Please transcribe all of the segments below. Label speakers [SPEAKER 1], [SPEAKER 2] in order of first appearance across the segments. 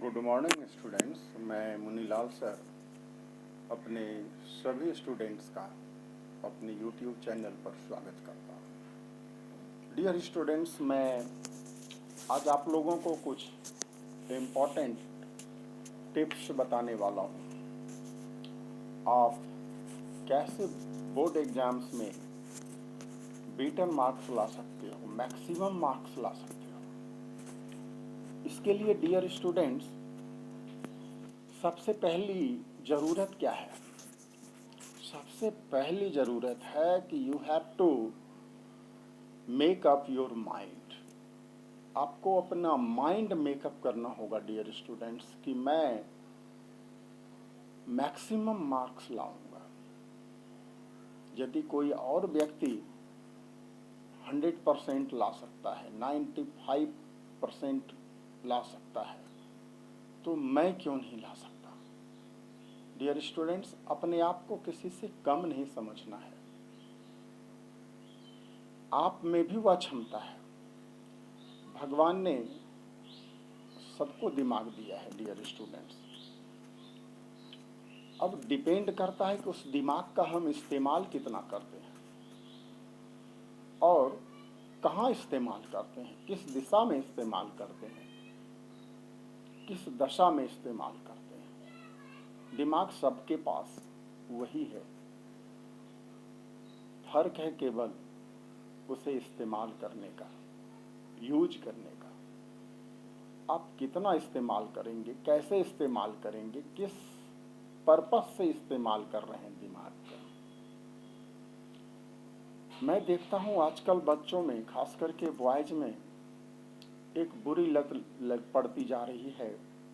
[SPEAKER 1] Good morning students. मैं Munilal sir अपने सभी स्टूडेंट्स का अपने यूट्यूब चैनल पर स्वागत करता हूँ। डियर स्टूडेंट्स, मैं आज आप लोगों को कुछ इम्पोर्टेंट टिप्स बताने वाला हूँ। आप कैसे बोर्ड एग्जाम्स में बेटर मार्क्स ला सकते हो, मैक्सिमम मार्क्स ला सकते हो। इसके लिए डियर स्टूडेंट्स, सबसे पहली ज़रूरत क्या है? सबसे पहली ज़रूरत है कि you have to make up your mind. आपको अपना माइंड मेकअप करना होगा डियर स्टूडेंट्स कि मैं मैक्सिमम मार्क्स लाऊंगा। यदि कोई और व्यक्ति 100% ला सकता है, 95% ला सकता है, तो मैं क्यों नहीं ला सकता? डियर स्टूडेंट्स, अपने आप को किसी से कम नहीं समझना है। आप में भी वह क्षमता है। भगवान ने सबको दिमाग दिया है डियर स्टूडेंट्स। अब डिपेंड करता है कि उस दिमाग का हम इस्तेमाल कितना करते हैं और कहाँ इस्तेमाल करते हैं, किस दिशा में इस्तेमाल करते हैं, किस दशा में इस्तेमाल करते हैं। दिमाग सबके पास वही है, फर्क है केवल उसे इस्तेमाल करने का, यूज करने का। आप कितना इस्तेमाल करेंगे, कैसे इस्तेमाल करेंगे, किस पर्पस से इस्तेमाल कर रहे हैं दिमाग का। मैं देखता हूँ आजकल बच्चों में, खास करके बॉयज में, एक बुरी लत पड़ती जा रही है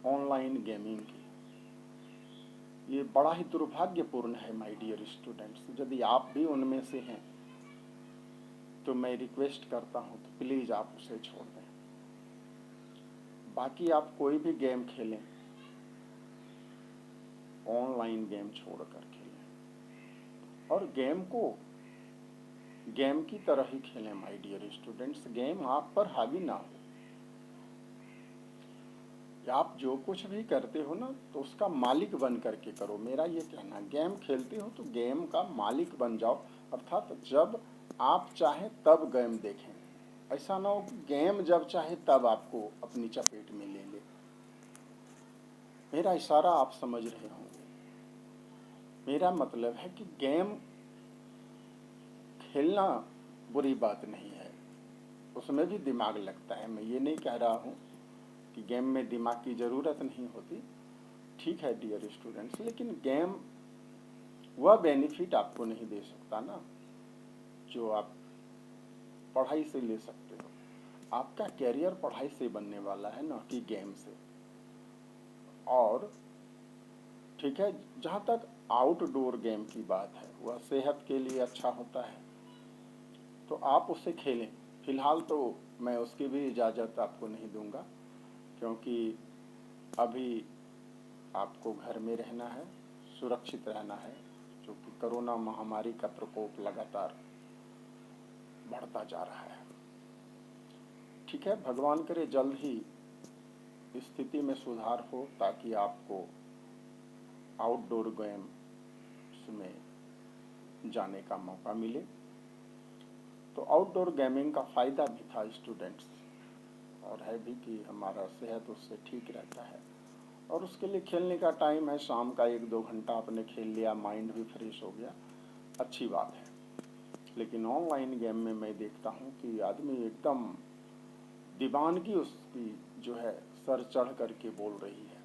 [SPEAKER 1] ऑनलाइन गेमिंग की। ये बड़ा ही दुर्भाग्यपूर्ण है माय डियर स्टूडेंट्स। यदि आप भी उनमें से हैं तो मैं रिक्वेस्ट करता हूँ तो प्लीज़ आप उसे छोड़ दें। बाकी आप कोई भी गेम खेलें, ऑनलाइन गेम छोड़कर खेलें और गेम को गेम की तरह ही खेलें माय डियर स्टूडेंट्स। गेम आप पर हावी ना हो। आप जो कुछ भी करते हो ना, तो उसका मालिक बन करके करो। मेरा ये कहना, गेम खेलते हो तो गेम का मालिक बन जाओ, अर्थात जब आप चाहें तब गेम देखें। ऐसा ना हो कि गेम जब चाहे तब आपको अपनी चपेट में ले ले। मेरा इशारा आप समझ रहे होंगे। मेरा मतलब है कि गेम खेलना बुरी बात नहीं है, उसमें भी दिमाग लगता है। मैं ये नहीं कह रहा हूँ कि गेम में दिमाग की ज़रूरत नहीं होती। ठीक है डियर स्टूडेंट्स, लेकिन गेम वह बेनिफिट आपको नहीं दे सकता ना जो आप पढ़ाई से ले सकते हो। आपका कैरियर पढ़ाई से बनने वाला है, ना कि गेम से। और ठीक है, जहाँ तक आउटडोर गेम की बात है, वह सेहत के लिए अच्छा होता है, तो आप उसे खेलें। फिलहाल तो मैं उसकी भी इजाज़त आपको नहीं दूंगा, क्योंकि अभी आपको घर में रहना है, सुरक्षित रहना है, क्योंकि कोरोना महामारी का प्रकोप लगातार बढ़ता जा रहा है। ठीक है, भगवान करे जल्द ही स्थिति में सुधार हो, ताकि आपको आउटडोर गेम्स में जाने का मौका मिले। तो आउटडोर गेमिंग का फ़ायदा भी था स्टूडेंट्स, और है भी, कि हमारा सेहत उससे ठीक रहता है। और उसके लिए खेलने का टाइम है, शाम का 1-2 घंटा आपने खेल लिया, माइंड भी फ्रेश हो गया, अच्छी बात है। लेकिन ऑनलाइन गेम में मैं देखता हूँ कि आदमी एकदम दीवानगी उसकी जो है सर चढ़ करके बोल रही है।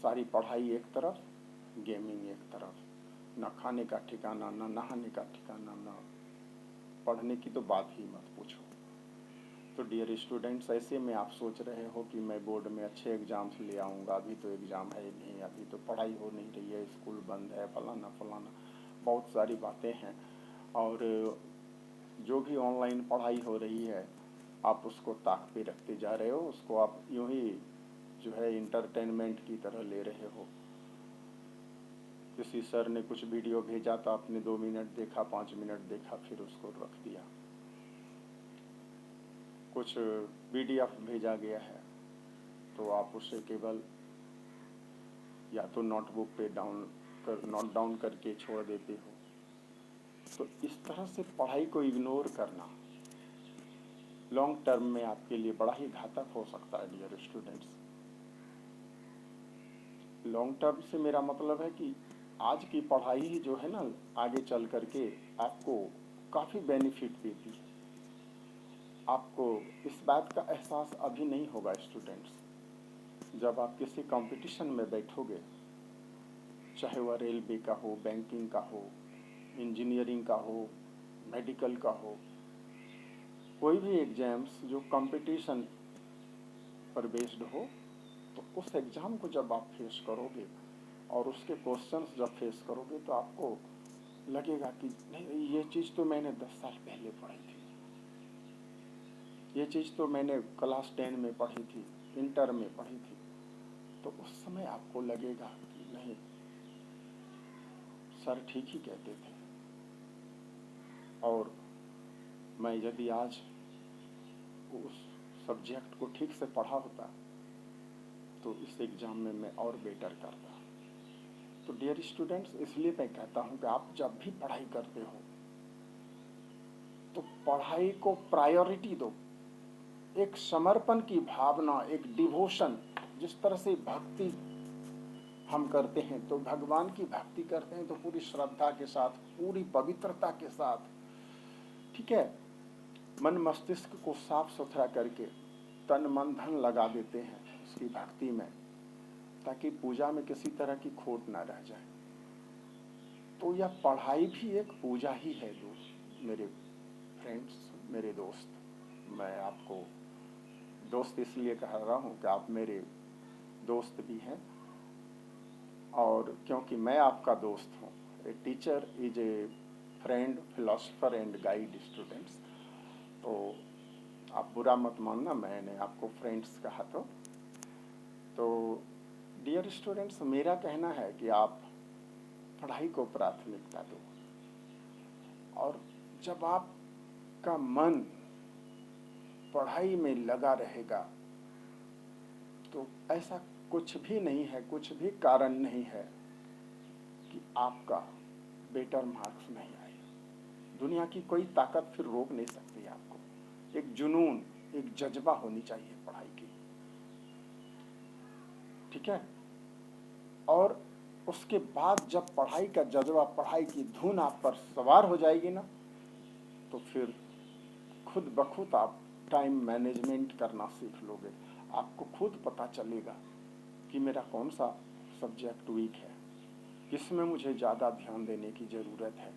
[SPEAKER 1] सारी पढ़ाई एक तरफ, गेमिंग एक तरफ, न खाने का ठिकाना, न नहाने का ठिकाना, न पढ़ने की तो बात ही मत पूछो। तो डियर स्टूडेंट्स, ऐसे में आप सोच रहे हो कि मैं बोर्ड में अच्छे एग्ज़ाम्स ले आऊँगा, अभी तो एग्ज़ाम है नहीं, अभी तो पढ़ाई हो नहीं रही है, स्कूल बंद है, फलाना फलाना, बहुत सारी बातें हैं। और जो भी ऑनलाइन पढ़ाई हो रही है, आप उसको ताक पे रखते जा रहे हो, उसको आप यूं ही जो है इंटरटेनमेंट की तरह ले रहे हो। किसी सर ने कुछ वीडियो भेजा तो आपने 2 मिनट देखा, 5 मिनट देखा, फिर उसको रख दिया। कुछ PDF भेजा गया है तो आप उसे केवल या तो नोटबुक पे नोट डाउन करके छोड़ देते हो। तो इस तरह से पढ़ाई को इग्नोर करना लॉन्ग टर्म में आपके लिए बड़ा ही घातक हो सकता है डियर स्टूडेंट्स। लॉन्ग टर्म से मेरा मतलब है कि आज की पढ़ाई ही जो है ना, आगे चल करके आपको काफ़ी बेनिफिट देती है। आपको इस बात का एहसास अभी नहीं होगा स्टूडेंट्स, जब आप किसी कंपटीशन में बैठोगे, चाहे वह रेलवे का हो, बैंकिंग का हो, इंजीनियरिंग का हो, मेडिकल का हो, कोई भी एग्जाम्स जो कंपटीशन पर बेस्ड हो, तो उस एग्ज़ाम को जब आप फेस करोगे और उसके क्वेश्चंस जब फेस करोगे तो आपको लगेगा कि नहीं, ये चीज़ तो मैंने 10 साल पहले पढ़ी थी, ये चीज़ तो मैंने क्लास 10 में पढ़ी थी, इंटर में पढ़ी थी। तो उस समय आपको लगेगा कि नहीं, सर ठीक ही कहते थे, और मैं यदि आज उस सब्जेक्ट को ठीक से पढ़ा होता तो इस एग्ज़ाम में मैं और बेटर करता। तो डियर स्टूडेंट्स, इसलिए मैं कहता हूँ कि आप जब भी पढ़ाई करते हो तो पढ़ाई को प्रायोरिटी दो। एक समर्पण की भावना, एक डिवोशन, जिस तरह से भक्ति हम करते हैं, तो भगवान की भक्ति करते हैं तो पूरी श्रद्धा के साथ, पूरी पवित्रता के साथ, ठीक है, मन मस्तिष्क को साफ सुथरा करके तन मन धन लगा देते हैं उसकी भक्ति में, ताकि पूजा में किसी तरह की खोट ना रह जाए। तो यह पढ़ाई भी एक पूजा ही है दोस्त, मेरे फ्रेंड्स, मेरे दोस्त। मैं आपको दोस्त इसलिए कह रहा हूँ कि आप मेरे दोस्त भी हैं, और क्योंकि मैं आपका दोस्त हूँ। A teacher is a friend, philosopher and guide students. तो आप बुरा मत मानना, मैंने आपको फ्रेंड्स कहा। तो डियर स्टूडेंट्स, मेरा कहना है कि आप पढ़ाई को प्राथमिकता दो, और जब आपका मन पढ़ाई में लगा रहेगा तो ऐसा कुछ भी नहीं है, कुछ भी कारण नहीं है कि आपका बेटर मार्क्स नहीं आए। दुनिया की कोई ताकत फिर रोक नहीं सकती आपको। एक जुनून, एक जज्बा होनी चाहिए पढ़ाई की, ठीक है। और उसके बाद जब पढ़ाई का जज्बा, पढ़ाई की धुन आप पर सवार हो जाएगी ना, तो फिर खुद ब खुद आप टाइम मैनेजमेंट करना सीख लोगे। आपको खुद पता चलेगा कि मेरा कौन सा सब्जेक्ट वीक है, किसमें मुझे ज़्यादा ध्यान देने की ज़रूरत है,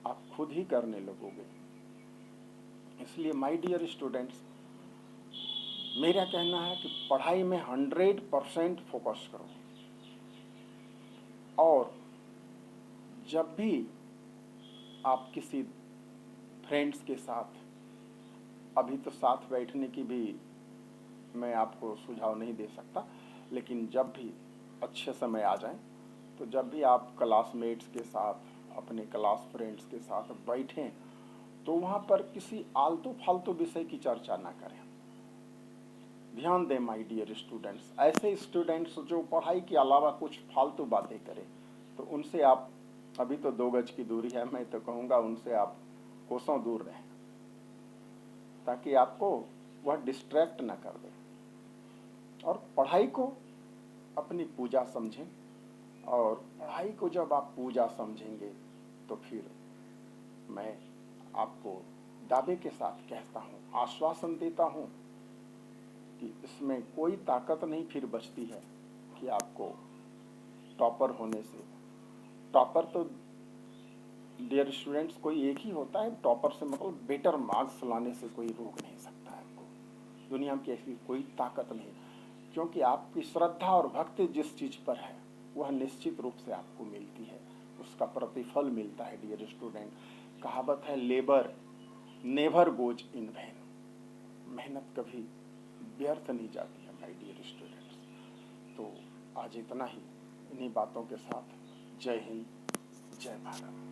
[SPEAKER 1] आप खुद ही करने लगोगे। इसलिए माय डियर स्टूडेंट्स, मेरा कहना है कि पढ़ाई में 100% फोकस करो। और जब भी आप किसी फ्रेंड्स के साथ, अभी तो साथ बैठने की भी मैं आपको सुझाव नहीं दे सकता, लेकिन जब भी अच्छे समय आ जाए, तो जब भी आप क्लासमेट्स के साथ, अपने क्लास फ्रेंड्स के साथ बैठें, तो वहाँ पर किसी आलतू फालतू विषय की चर्चा ना करें। ध्यान दें माय डियर स्टूडेंट्स, ऐसे स्टूडेंट्स जो पढ़ाई के अलावा कुछ फालतू बातें करें, तो उनसे आप, अभी तो 2 गज की दूरी है, मैं तो कहूँगा उनसे आप कोसों दूर रहें, ताकि आपको वह डिस्ट्रैक्ट ना कर दे। और पढ़ाई को अपनी पूजा समझें, और पढ़ाई को जब आप पूजा समझेंगे तो फिर मैं आपको दावे के साथ कहता हूँ, आश्वासन देता हूँ कि इसमें कोई ताकत नहीं फिर बचती है कि आपको टॉपर होने से, टॉपर तो डियर स्टूडेंट्स कोई एक ही होता है, टॉपर से मतलब बेटर मार्क्स लाने से कोई रोक नहीं सकता है आपको। दुनिया में ऐसी कोई ताकत नहीं, क्योंकि आपकी श्रद्धा और भक्ति जिस चीज़ पर है वह निश्चित रूप से आपको मिलती है, उसका प्रतिफल मिलता है डियर स्टूडेंट। कहावत है, labour never goes in vain, मेहनत कभी व्यर्थ नहीं जाती है माय डियर स्टूडेंट्स। तो आज इतना ही, इन्हीं बातों के साथ जय हिंद, जय भारत।